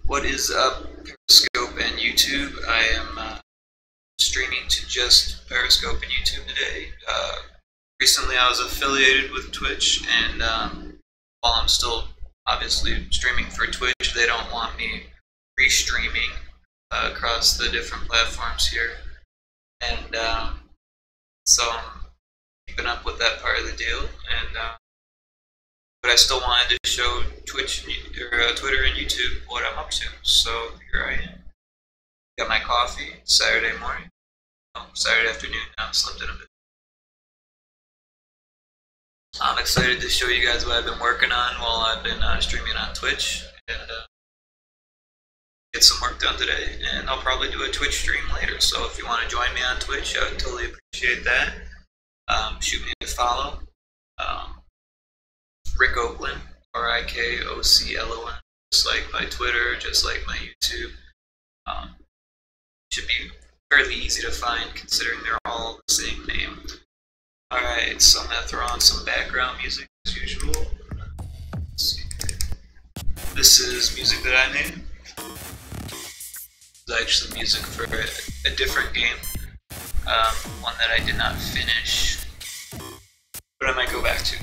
What is up, Periscope and YouTube? I am streaming to just Periscope and YouTube today. Recently I was affiliated with Twitch, and while I'm still obviously streaming for Twitch, they don't want me restreaming across the different platforms here. And so I'm keeping up with that part of the deal, and but I still wanted to show Twitch or Twitter and YouTube what I'm up to. So here I am. Got my coffee. Saturday morning. Oh, Saturday afternoon. Now I'm slipped in a bit. I'm excited to show you guys what I've been working on while I've been streaming on Twitch, and get some work done today. And I'll probably do a Twitch stream later. So if you want to join me on Twitch, I would totally appreciate that. Shoot me a follow. Rick Oakland, RIKOCLON, just like my Twitter, just like my YouTube. Should be fairly easy to find considering they're all the same name. Alright, so I'm going to throw on some background music as usual. Let's see. This is music that I made. It's actually music for a different game, one that I did not finish, but I might go back to.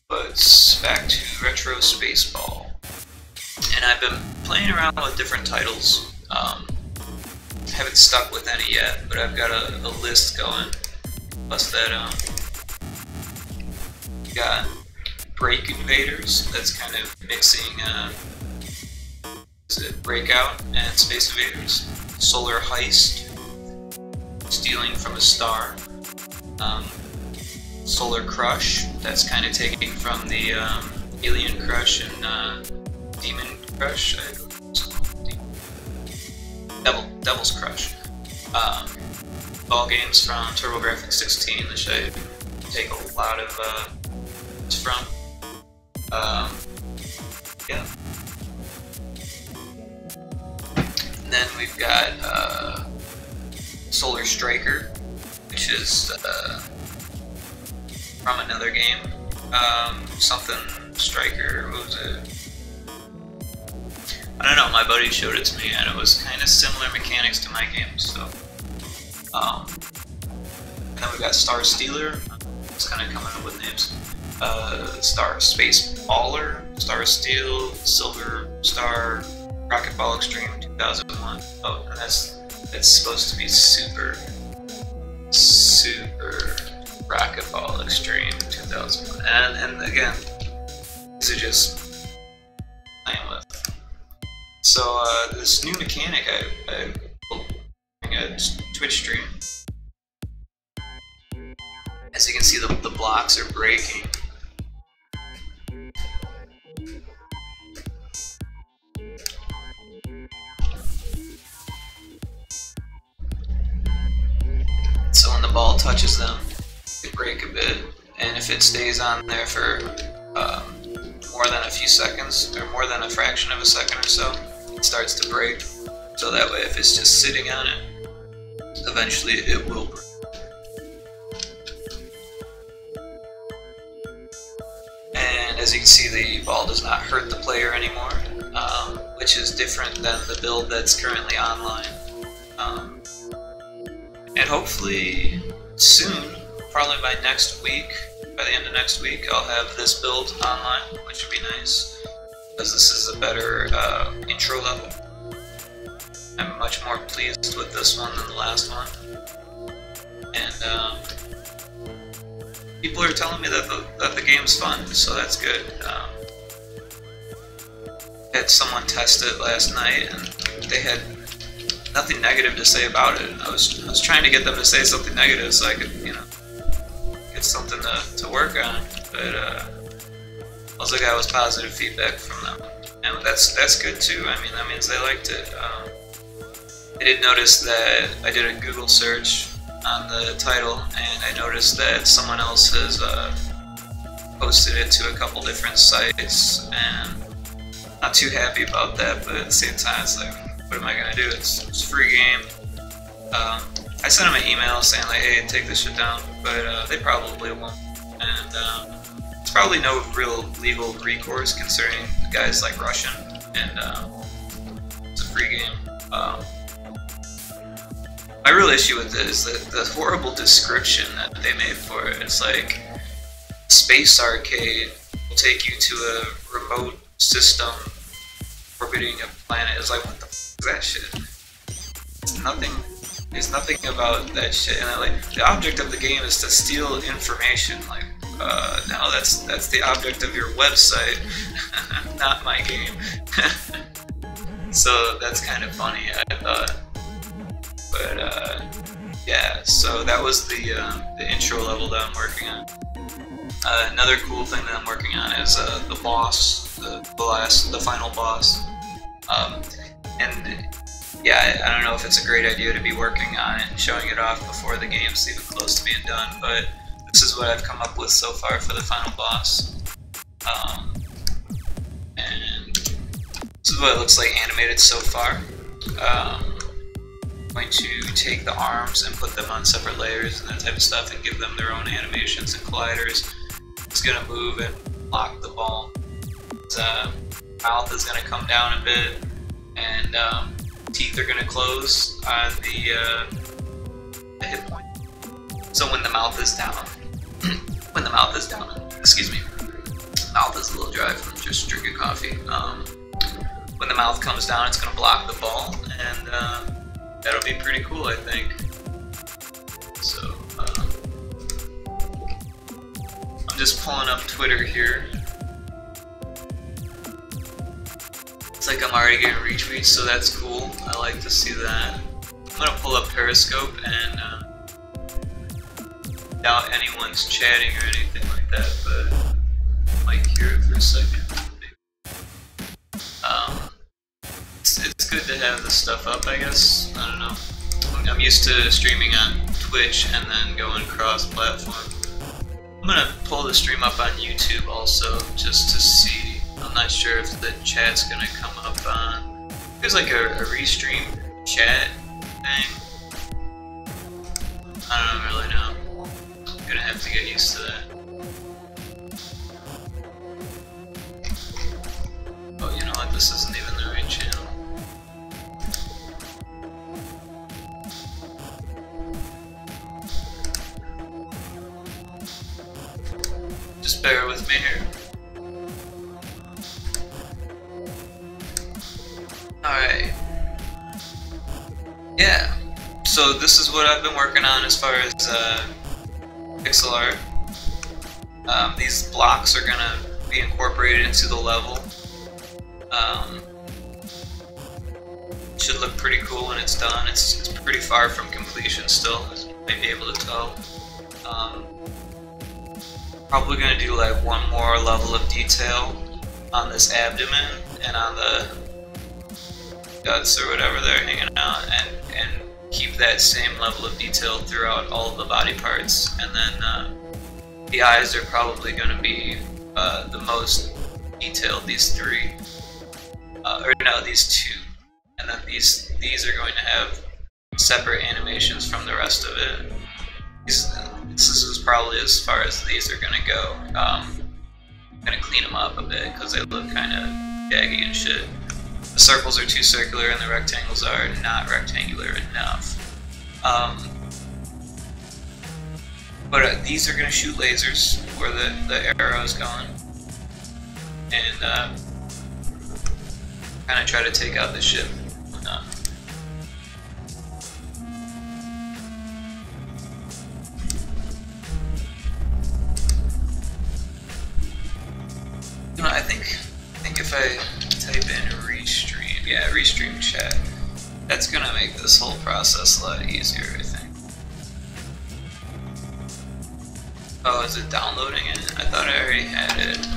But back to Retro Spaceball, and I've been playing around with different titles. Haven't stuck with any yet, but I've got a list going. Plus that got Break Invaders. That's kind of mixing Breakout and Space Invaders. Solar Heist, Stealing from a Star. Solar Crush, that's kind of taking from the Alien Crush and Demon Crush, Devil's Crush. Ball games from TurboGrafx 16, which I take a lot of from. Yeah. And then we've got Solar Striker, which is from another game, something Striker, what was it? I don't know, my buddy showed it to me and it was kind of similar mechanics to my game, so. And then we got Star Stealer, it's kind of coming up with names. Star Space Baller, Star Steel, Silver Star, Rocket Ball Extreme 2001. Oh, and that's supposed to be super Rocket Ball Extreme 2001. And again, these are just playing with. So this new mechanic I will bring a Twitch stream. As you can see, the blocks are breaking. So when the ball touches them, they break a bit, and if it stays on there for more than a few seconds, or more than a fraction of a second or so, it starts to break. So that way, if it's just sitting on it, eventually it will break. And as you can see, the ball does not hurt the player anymore, which is different than the build that's currently online. And hopefully soon, probably by next week, by the end of next week, I'll have this build online, which would be nice, because this is a better intro level. I'm much more pleased with this one than the last one. And people are telling me that the game's fun, so that's good. Had someone test it last night, and they had nothing negative to say about it. I was trying to get them to say something negative so I could, you know, get something to work on. But also got was positive feedback from them, and that's good too. I mean, that means they liked it. I did notice that I did a Google search on the title, and I noticed that someone else has posted it to a couple different sites, and not too happy about that. But at the same time, it's like, what am I gonna do? It's a free game. I sent them an email saying like, hey, take this shit down, but they probably won't. And it's probably no real legal recourse concerning guys like Russian. and it's a free game. My real issue with it is the horrible description that they made for it. It's like, Space Arcade will take you to a remote system orbiting a planet. It's like, what the f is that shit? There's nothing about that shit. And like, the object of the game is to steal information. Like, no, that's the object of your website, not my game. So that's kind of funny, I thought. But yeah, so that was the intro level that I'm working on. Another cool thing that I'm working on is the boss, the final boss. And yeah, I don't know if it's a great idea to be working on it and showing it off before the game's even close to being done, but this is what I've come up with so far for the final boss. And this is what it looks like animated so far. I'm going to take the arms and put them on separate layers and that type of stuff and give them their own animations and colliders. It's going to move and lock the ball. His mouth is going to come down a bit, and teeth are going to close on the hit point. So when the mouth is down, excuse me, mouth is a little dry from just drinking coffee. When the mouth comes down, it's going to block the ball, and that'll be pretty cool, I think. So I'm just pulling up Twitter here. It's like I'm already getting retweets, so that's cool. I like to see that. I'm gonna pull up Periscope and doubt anyone's chatting or anything like that, but I might hear it for a second. It's good to have this stuff up, I guess. I don't know. I'm used to streaming on Twitch and then going cross-platform. I'm gonna pull the stream up on YouTube also, just to see. I'm not sure if the chat's gonna come up on. There's like a restream chat thing. I don't really know. I'm gonna have to get used to that. Oh, you know what? This isn't even the right channel. Just bear with me here. Alright. Yeah. So this is what I've been working on as far as pixel art. These blocks are gonna be incorporated into the level. Should look pretty cool when it's done. It's pretty far from completion still, as you may be able to tell. Probably gonna do like one more level of detail on this abdomen and on the guts or whatever they're hanging out, and keep that same level of detail throughout all of the body parts. And then the eyes are probably going to be the most detailed, these three, or no, these two, and then these are going to have separate animations from the rest of it. This is probably as far as these are going to go. I'm going to clean them up a bit because they look kind of jaggy and shit. The circles are too circular and the rectangles are not rectangular enough. But these are going to shoot lasers where the arrow is going. And kind of try to take out the ship. You know, I think if I type in restream, yeah, restream chat, that's gonna make this whole process a lot easier, I think. Oh, is it downloading it? I thought I already had it.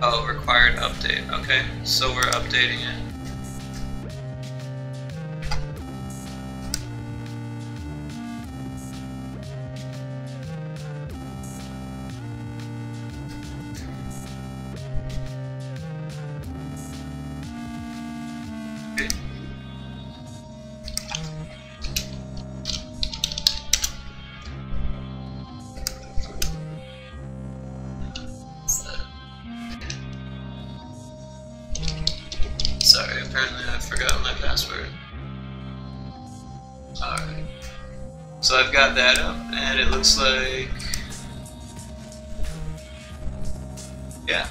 Oh, required update. Okay, so we're updating it. apparently I've forgotten my password. Alright. So I've got that up, and it looks like... yeah.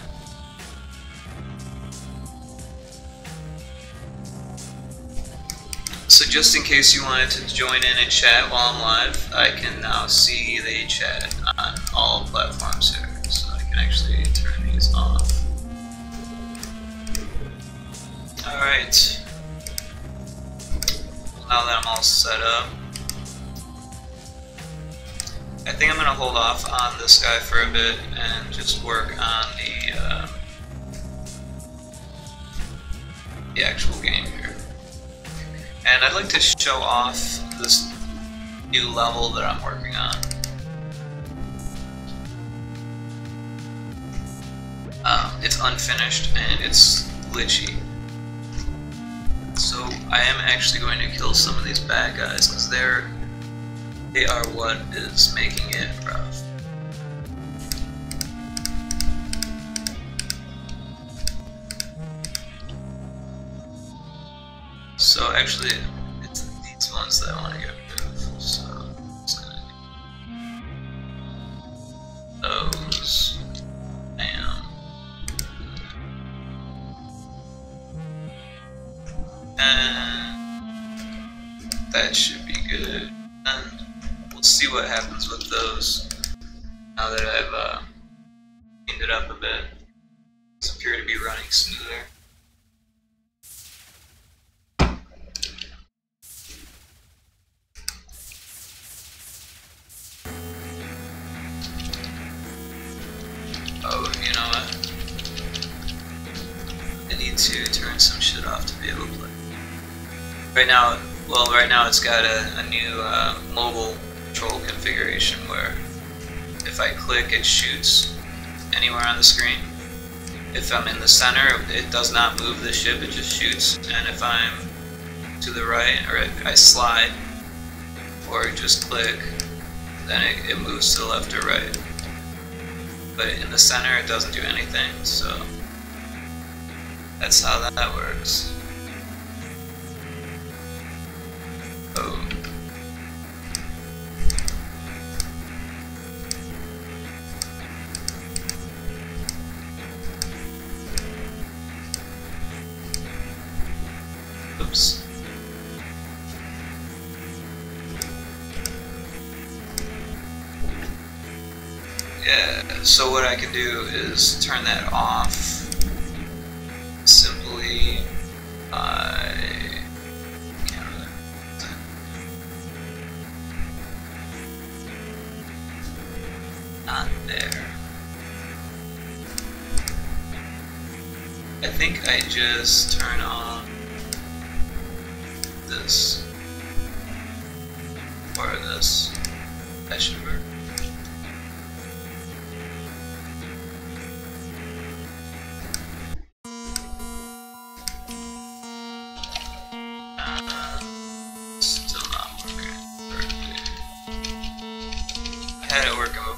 So just in case you wanted to join in and chat while I'm live, I can now see the chat on all platforms here. So I can actually turn these off. Alright. Now that I'm all set up, I think I'm going to hold off on this guy for a bit and just work on the actual game here. And I'd like to show off this new level that I'm working on. It's unfinished and it's glitchy. So I am actually going to kill some of these bad guys because they are what is making it rough. So actually, it's these ones that I want to get rid of. So I'm just gonna do those. Bam. And that should be good. And we'll see what happens with those now that I've cleaned it up a bit. These appear to be running smoother. Oh, you know what? I need to turn some shit off to be able to play. Right now it's got a new mobile control configuration where if I click it shoots anywhere on the screen. If I'm in the center it does not move the ship, it just shoots, and if I'm to the right or I slide or just click, then it moves to the left or right. But in the center it doesn't do anything, so that's how that works. Oh. Oops. Yeah, so what I can do is turn that off simply by not there. I think I just turn on this or this. That should work. Still not working perfectly. I had it working before.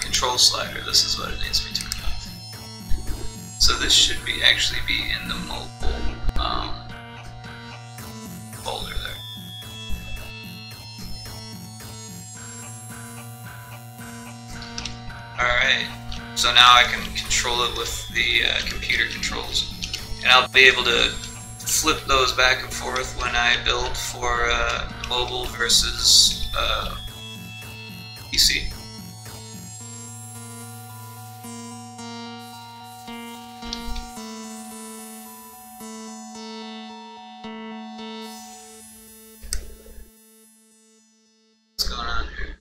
Control slider, this is what it needs to be turned off. So this should actually be in the mobile folder there. Alright, so now I can control it with the computer controls, and I'll be able to flip those back and forth when I build for mobile versus PC. What's going on here?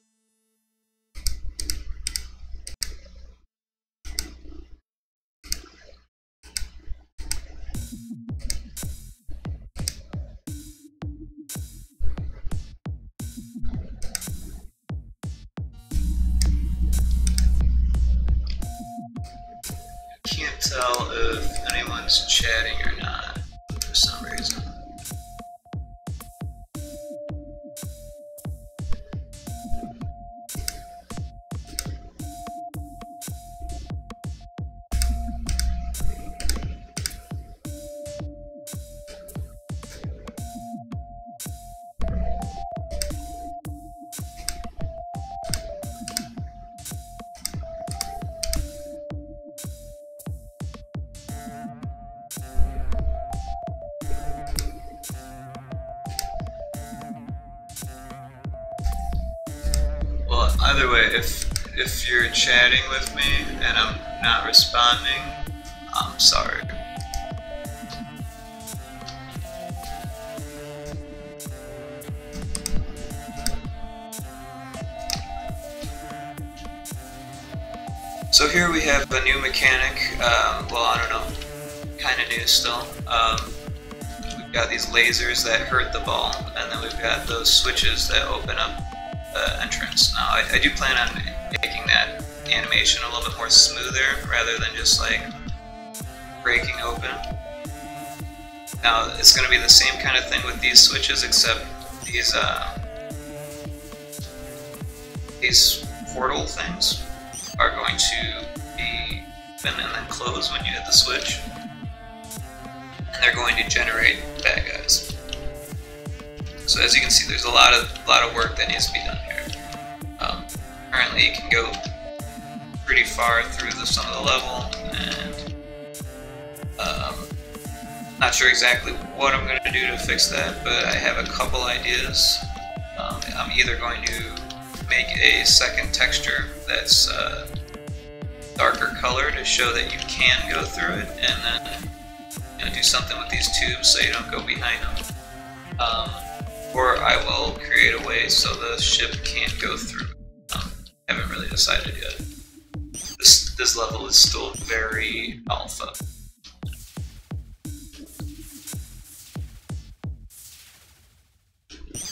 tell if anyone's chatting or not for some reason. Well, either way, if you're chatting with me and I'm not responding, I'm sorry. So here we have a new mechanic. Well, I don't know, kind of new still. We've got these lasers that hurt the ball, and then we've got those switches that open up the entrance. Now, I do plan on making that animation a little bit more smoother rather than just like breaking open. Now, it's going to be the same kind of thing with these switches, except these portal things are going to be open and then close when you hit the switch, and they're going to generate bad guys. So as you can see, there's a lot of work that needs to be done here. Currently, you can go pretty far through some of the level, and not sure exactly what I'm going to do to fix that, but I have a couple ideas. I'm either going to make a second texture that's darker color to show that you can go through it, and then do something with these tubes so you don't go behind them. Or I will create a way so the ship can't go through. Haven't really decided yet. This level is still very alpha.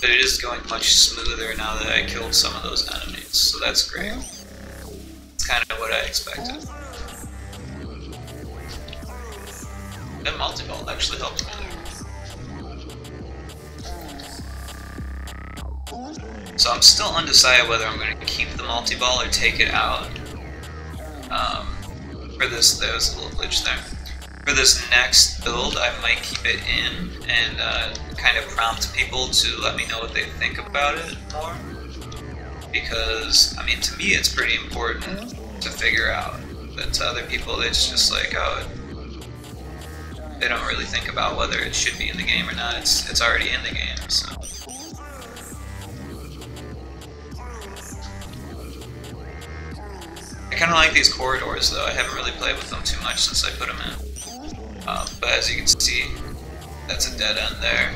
But it is going much smoother now that I killed some of those enemies, so that's great. It's kind of what I expected. That multi-ball actually helped me there. So I'm still undecided whether I'm going to keep the multi-ball or take it out. For this, there was a little glitch there. For this next build, I might keep it in and kind of prompt people to let me know what they think about it more. Because, I mean, to me it's pretty important to figure out. But to other people, it's just like, oh, they don't really think about whether it should be in the game or not. It's already in the game, so. I kind of like these corridors though. I haven't really played with them too much since I put them in. But as you can see, that's a dead end there.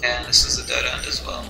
And this is a dead end as well.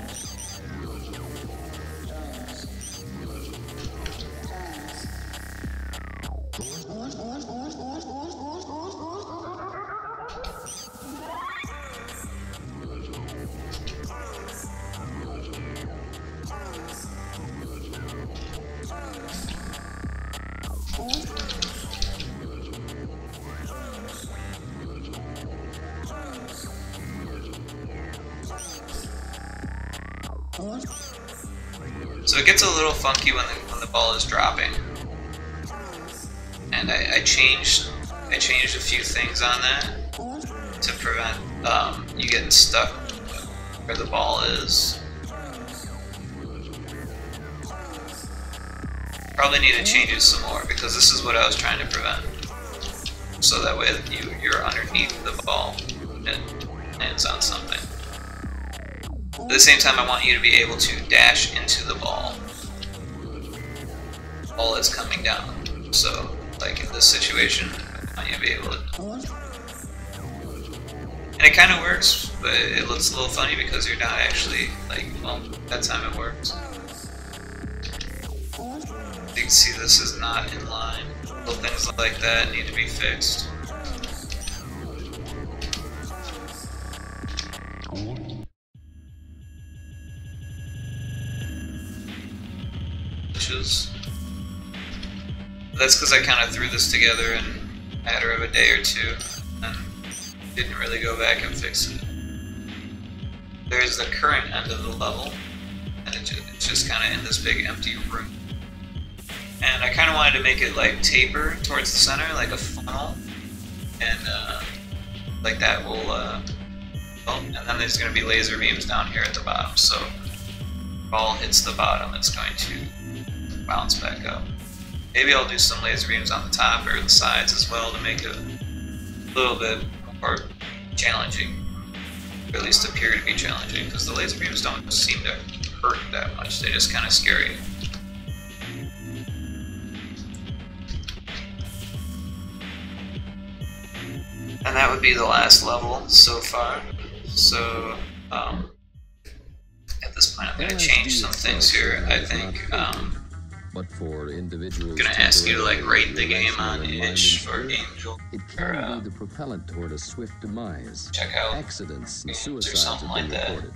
So it gets a little funky when the ball is dropping, and I changed a few things on that to prevent you getting stuck where the ball is. Probably need to change it some more because this is what I was trying to prevent. So that way you're underneath the ball and it lands on something. At the same time, I want you to be able to dash into the ball while it's coming down. So, like in this situation, I want you to be able to. And it kind of works, but it looks a little funny because you're not actually, like, well, that time it works. You can see this is not in line. Little things like that need to be fixed. That's because I kind of threw this together in a matter of a day or two and didn't really go back and fix it. There's the current end of the level, and it's just kind of in this big empty room. And I kind of wanted to make it like taper towards the center, like a funnel, and like that will, oh, and then there's going to be laser beams down here at the bottom, so if the ball hits the bottom, it's going to bounce back up. Maybe I'll do some laser beams on the top or the sides as well to make it a little bit more challenging, or at least appear to be challenging, because the laser beams don't seem to hurt that much, they just kind of scare you. And that would be the last level so far. So, at this point I'm going to change some things here. I think, but for individuals, I'm going to ask you to like rate the game on itch or Gamejolt. It can be the propellant toward a swift demise. Check out accidents and or suicides something have been like that. reported.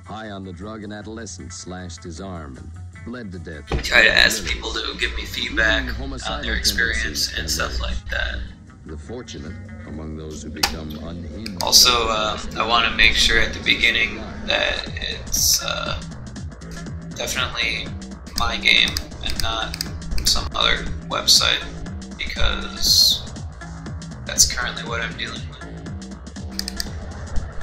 High on the drug, an adolescent slashed his arm and bled to death. Try to ask people to give me feedback on their experience and stuff like that. The fortunate among those who become unhinged. Also, I want to make sure at the beginning that it's definitely my game and not some other website, because that's currently what I'm dealing with.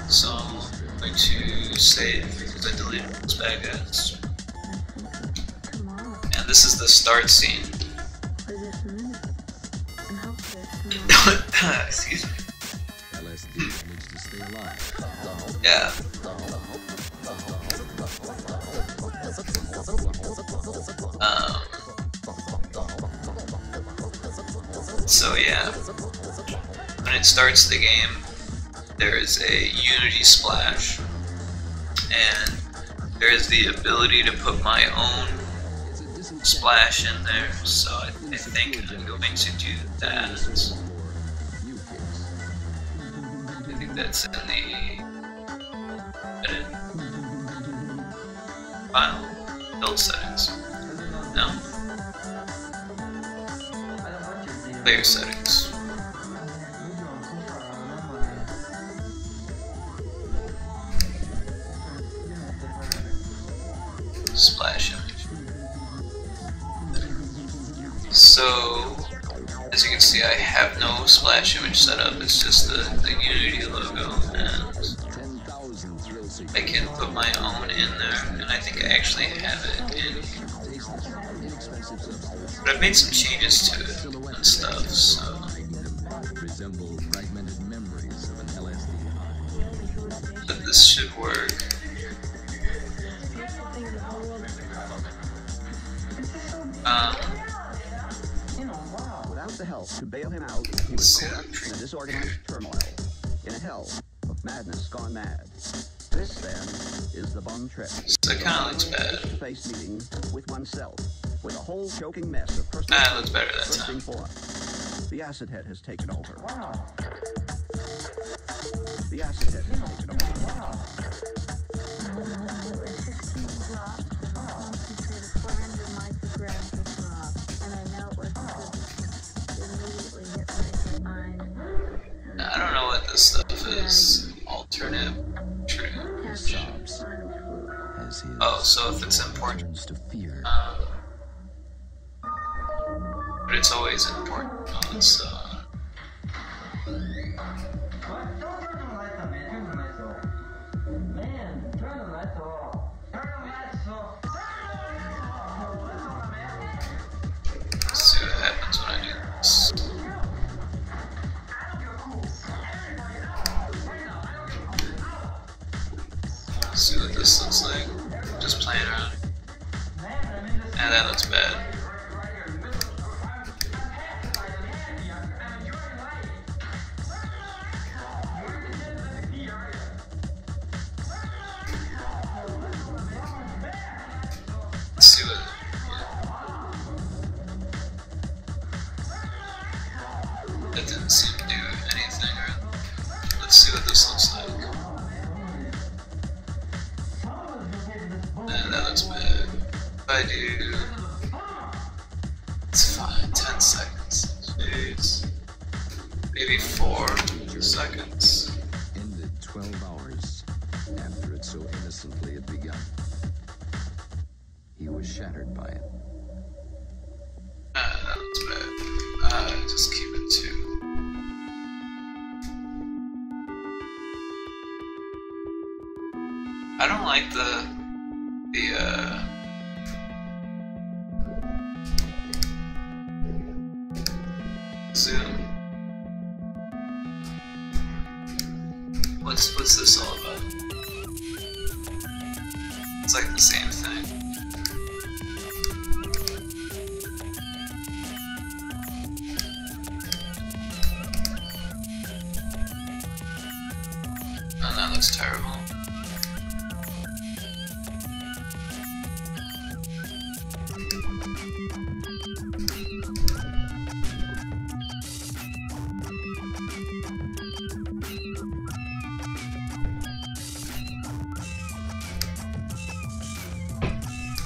So I'm going to save because I deleted those bad guys. And this is the start scene. Excuse me. LSD needs to stay alive. Yeah. So yeah, when it starts the game, there is a Unity splash, and there is the ability to put my own splash in there, so I think I'm going to do that. I think that's in the edit file, build settings. No. Player settings. Splash image. So, as you can see, I have no splash image set up. It's just the Unity logo, and I can put my own in there, and I think I actually have it in here. But I've made some changes to it and stuff, so. But this should work. Without the help to bail him out, he was caught up in a disorganized turmoil, in a hell of madness gone mad. This, then, is the Bond trip. So it kind of looks bad. Face meeting with oneself, with a whole choking mess of personal. Ah, it looks better that bursting time. forth. The acid head has taken over. The acid head has taken over. I don't know what this stuff is. Alternate. Oh, so if it's important. But it's always important. Oh, it's, let's see what happens when I do this. Let's see what this looks like. Just playing around. And that looks bad. Let's see what. I do, it's fine, 10 seconds. Jeez. Maybe 4 seconds. Ended 12 hours after it so innocently had begun. He was shattered by it. That was bad. Just keep it 2. I don't like the zoom. What's this all about? It's like the same thing. Oh, that looks terrible.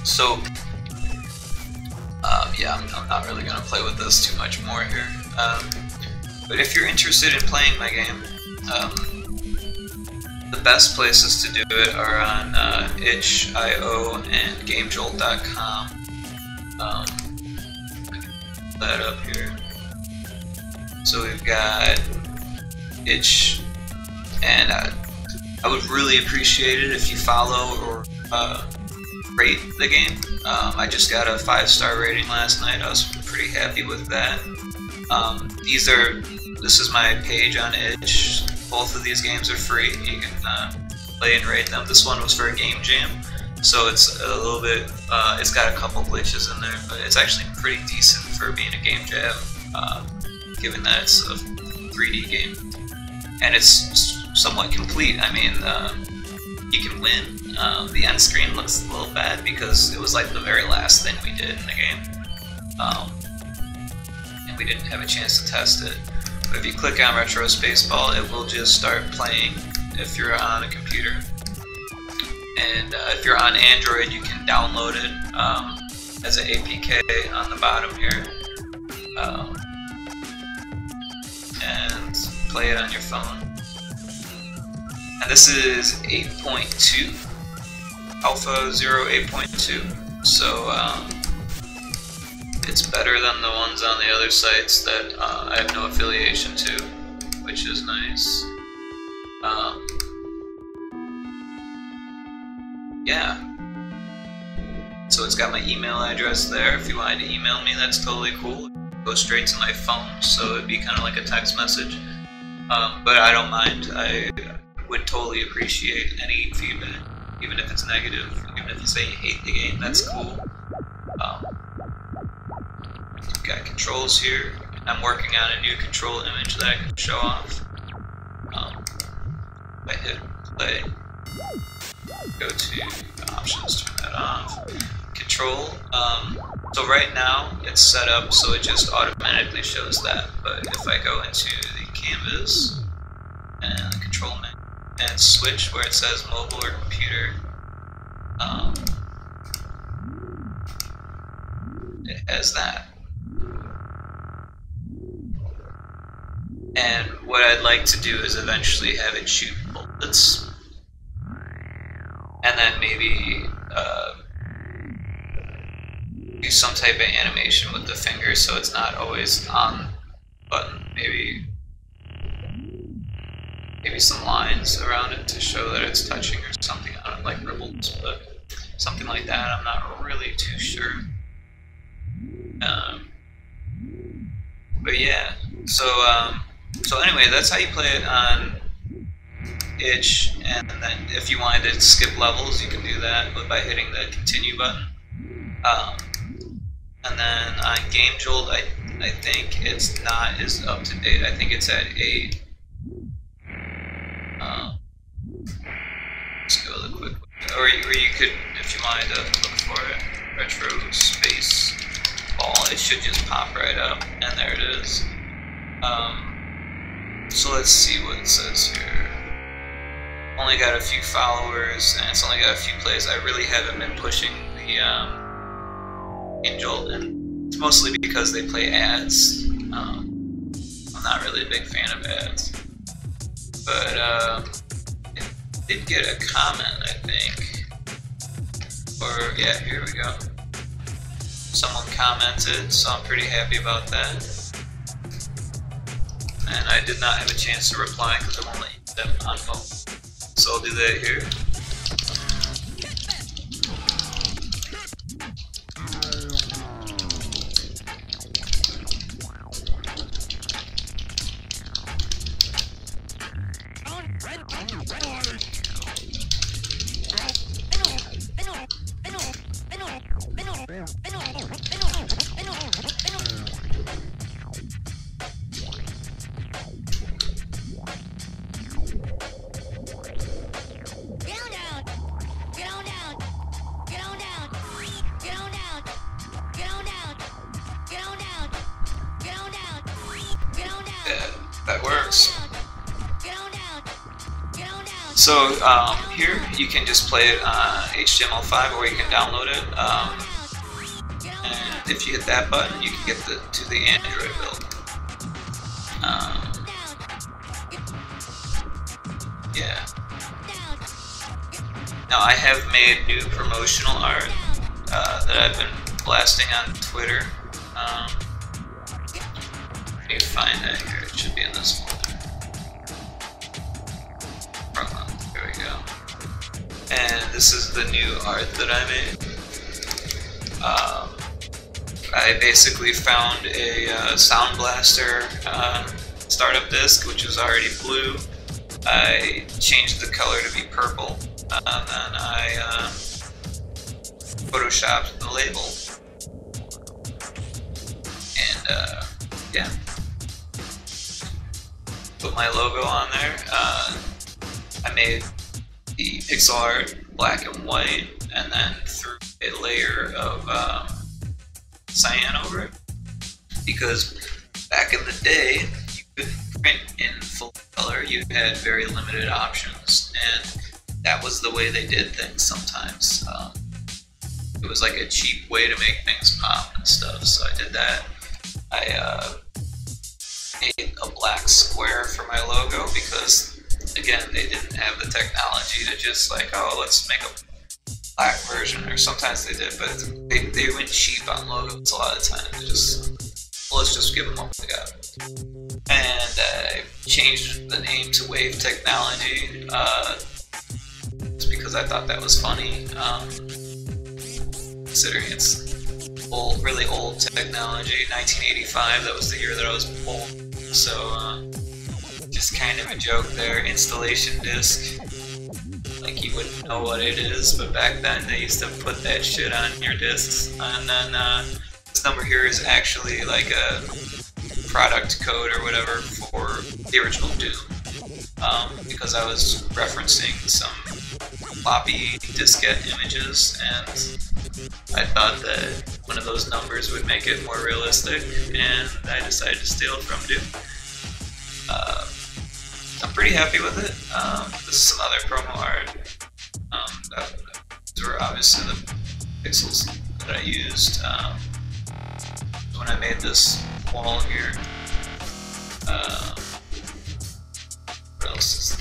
So, yeah, I'm not really going to play with this too much more here. But if you're interested in playing my game, the best places to do it are on itch.io and Gamejolt.com. I can pull that up here. So we've got itch, and I would really appreciate it if you follow or rate the game. I just got a 5-star rating last night. I was pretty happy with that. This is my page on itch. Both of these games are free. You can play and rate them. This one was for a game jam, so it's a little bit, it's got a couple glitches in there, but it's actually pretty decent for being a game jam, given that it's a 3D game. And it's somewhat complete. I mean, you can win. The end screen looks a little bad because it was like the very last thing we did in the game. And we didn't have a chance to test it. But if you click on Retro Spaceball, it will just start playing if you're on a computer. And if you're on Android, you can download it as an APK on the bottom here. And play it on your phone. And this is 8.2, Alpha 08.2, so it's better than the ones on the other sites that I have no affiliation to, which is nice. Yeah. So it's got my email address there. If you wanted to email me, that's totally cool. It goes straight to my phone, so it'd be kind of like a text message. But I don't mind. I would totally appreciate any feedback, even if it's negative. Even if you say you hate the game, that's cool. Got controls here. I'm working on a new control image that I can show off. If I hit play, go to options, turn that off. Control. So right now it's set up so it just automatically shows that. But if I go into the canvas and the control menu and switch where it says mobile or computer, it has that. And what I'd like to do is eventually have it shoot bullets, and then maybe do some type of animation with the finger so it's not always on button. Maybe some lines around it to show that it's touching or something. I don't like ripples, but something like that. I'm not really too sure. But yeah, so anyway, that's how you play it on itch, and then if you wanted to skip levels, you can do that by hitting the continue button. And then on Gamejolt, I think it's not as up to date. I think it's at 8. Let's go the quick way. Or you could, if you wanted to look for it, Retro Space Ball, it should just pop right up, and there it is. So let's see what it says here. Only got a few followers, and it's only got a few plays. I really haven't been pushing Gamejolt, and it's mostly because they play ads. I'm not really a big fan of ads, but it did get a comment, I think. Or yeah, here we go. Someone commented, so I'm pretty happy about that. And I did not have a chance to reply because I'm only on phone, so I'll do that here. That works. So here you can just play it on HTML5, or you can download it. And if you hit that button, you can get to the Android build. Yeah. Now I have made new promotional art that I've been blasting on Twitter. Let me find that here. It should be in this folder. There we go. And this is the new art that I made. I basically found a Sound Blaster startup disc, which is already blue. I changed the color to be purple, and then I photoshopped the label. And yeah. Put my logo on there. I made the pixel art black and white, and then threw a layer of cyan over it, because back in the day you couldn't print in full color. You had very limited options, and that was the way they did things sometimes. It was like a cheap way to make things pop and stuff, so I did that. I made a black square for my logo because, again, they didn't have the technology to just like, oh, let's make a black version, or sometimes they did, but they went cheap on logos a lot of times. Well, let's just give them what we got. And I changed the name to Wave Technology, just because I thought that was funny, considering it's really old technology. 1985, that was the year that I was born, so just kind of a joke there. Installation disc, like you wouldn't know what it is, but back then they used to put that shit on your discs. And then this number here is actually like a product code or whatever for the original Doom, because I was referencing some floppy diskette images, and I thought that one of those numbers would make it more realistic, and I decided to steal it from Doom. I'm pretty happy with it. This is some other promo art. Those were obviously the pixels that I used when I made this wall here. What else is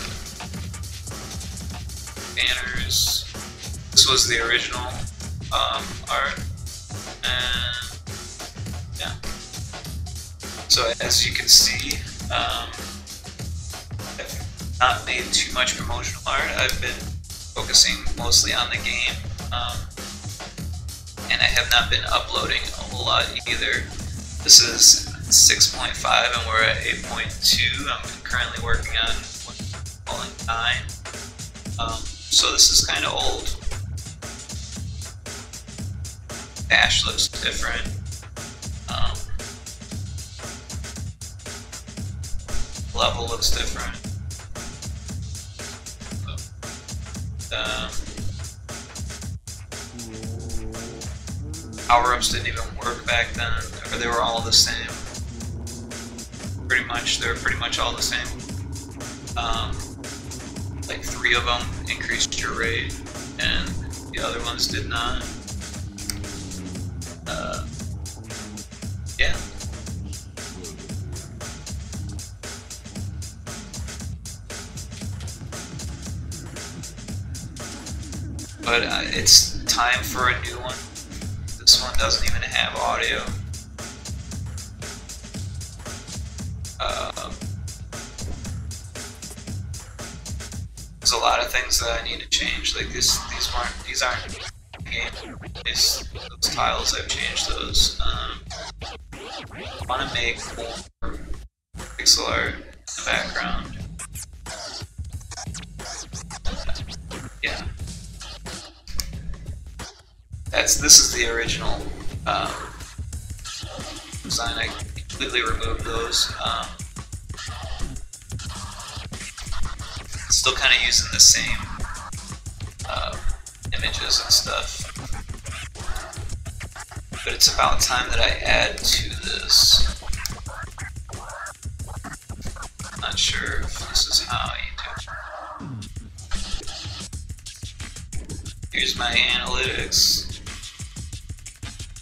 there? Banners. This was the original art, and yeah. So as you can see, I've not made too much promotional art. I've been focusing mostly on the game, and I have not been uploading a whole lot either. This is 6.5 and we're at 8.2. I'm currently working on 9. So this is kind of old. Dash looks different. Level looks different. Power-ups didn't even work back then, or they were all the same. Pretty much, they were pretty much all the same. Like 3 of them increased your rate, and the other ones did not. but it's time for a new one. This one doesn't even have audio. There's a lot of things that I need to change. Like these aren't game. Those tiles, I've changed those. I want to make more pixel art in the background. Yeah. This is the original design. I completely removed those. Still kind of using the same images and stuff. But it's about time that I add to this. I'm not sure if this is how you do it. Here's my analytics.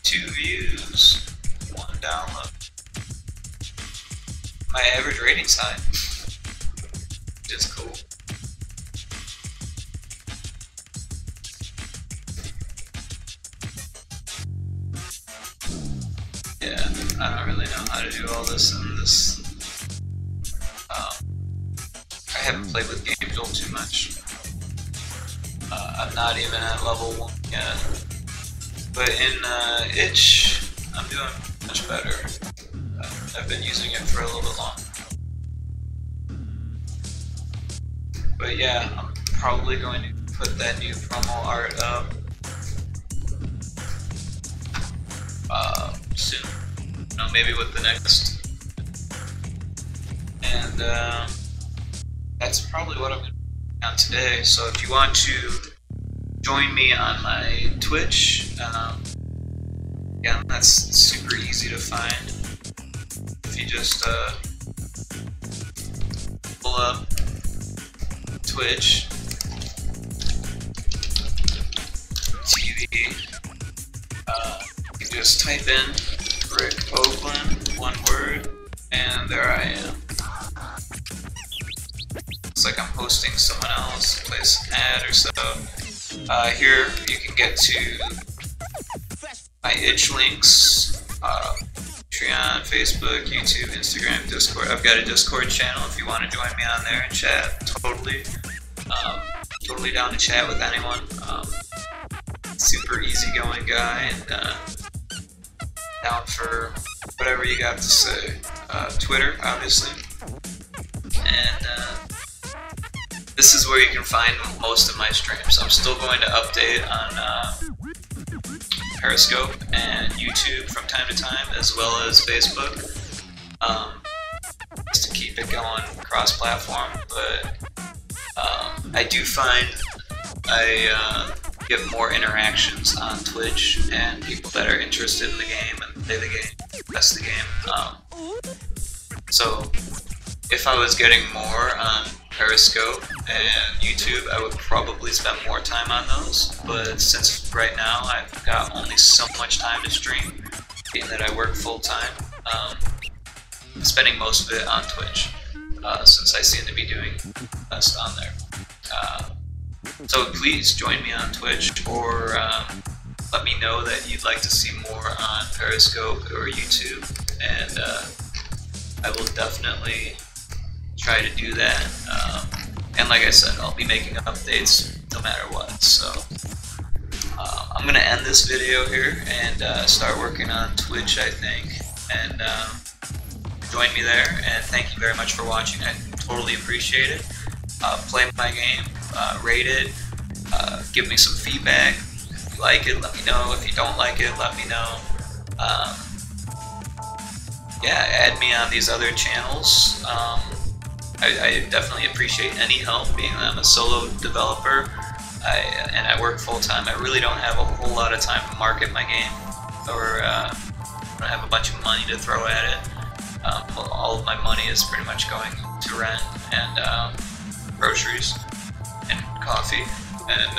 2 views, 1 download. My average rating's high, which is cool. Yeah, I don't really know how to do all this in this. I haven't played with Gamejolt too much. I'm not even at level 1 yet. But in Itch, I'm doing much better. I've been using it for a little bit long. But yeah, I'm probably going to put that new promo art up soon. You know, maybe with the next. And that's probably what I'm going to do on today. So if you want to join me on my Twitch, yeah, that's super easy to find. If you just pull up Twitch TV, you just type in Rick Oakland, one word, and there I am. It's like I'm hosting someone else, place an ad or so. Here you can get to my itch links, Patreon, Facebook, YouTube, Instagram, Discord. I've got a Discord channel if you want to join me on there and chat. Totally down to chat with anyone. Super easygoing guy and down for whatever you got to say. Twitter, obviously. And this is where you can find most of my streams. I'm still going to update on Periscope and YouTube from time to time, as well as Facebook, just to keep it going cross-platform. But I do find I get more interactions on Twitch and people that are interested in the game and play the game, test the game. So if I was getting more on Periscope and YouTube, I would probably spend more time on those, but since right now I've got only so much time to stream, being that I work full-time, I'm spending most of it on Twitch, since I seem to be doing best on there. So please join me on Twitch, or let me know that you'd like to see more on Periscope or YouTube, and I will definitely try to do that. And like I said, I'll be making updates no matter what. So I'm gonna end this video here and start working on Twitch, I think, and join me there. And thank you very much for watching. I totally appreciate it. Play my game, rate it, give me some feedback. If you like it, let me know. If you don't like it, let me know. Yeah, add me on these other channels. I definitely appreciate any help, being that I'm a solo developer and I work full-time. I really don't have a whole lot of time to market my game, or I don't have a bunch of money to throw at it. All of my money is pretty much going to rent and groceries and coffee and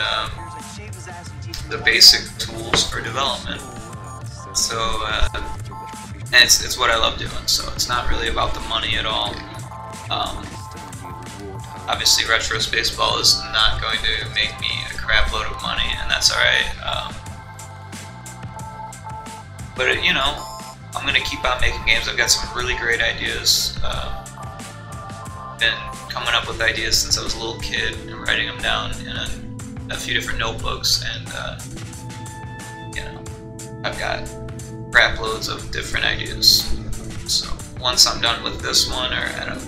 the basic tools for development. So and it's what I love doing, so it's not really about the money at all. Obviously, Retro Spaceball is not going to make me a crap load of money, and that's alright. But, you know, I'm going to keep on making games. I've got some really great ideas. Been coming up with ideas since I was a little kid and writing them down in a few different notebooks, and, you know, I've got crap loads of different ideas. So once I'm done with this one, or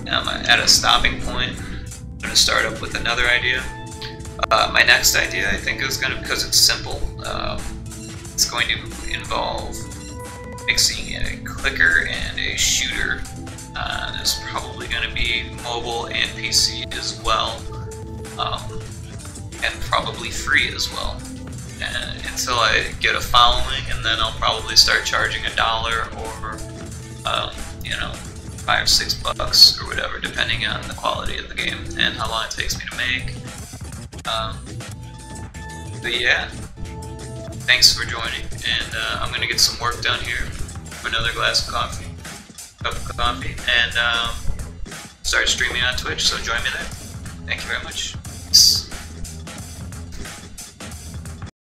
I'm at a stopping point, I'm going to start up with another idea. My next idea, I think, is going to, because it's simple, it's going to involve mixing a clicker and a shooter. It's probably going to be mobile and PC as well, and probably free as well. Until I get a following, and then I'll probably start charging $1 or you know, $5 or $6 or whatever, depending on the quality of the game and how long it takes me to make. But yeah, thanks for joining, and I'm gonna get some work done here for another cup of coffee, and start streaming on Twitch. So join me there. Thank you very much. Peace.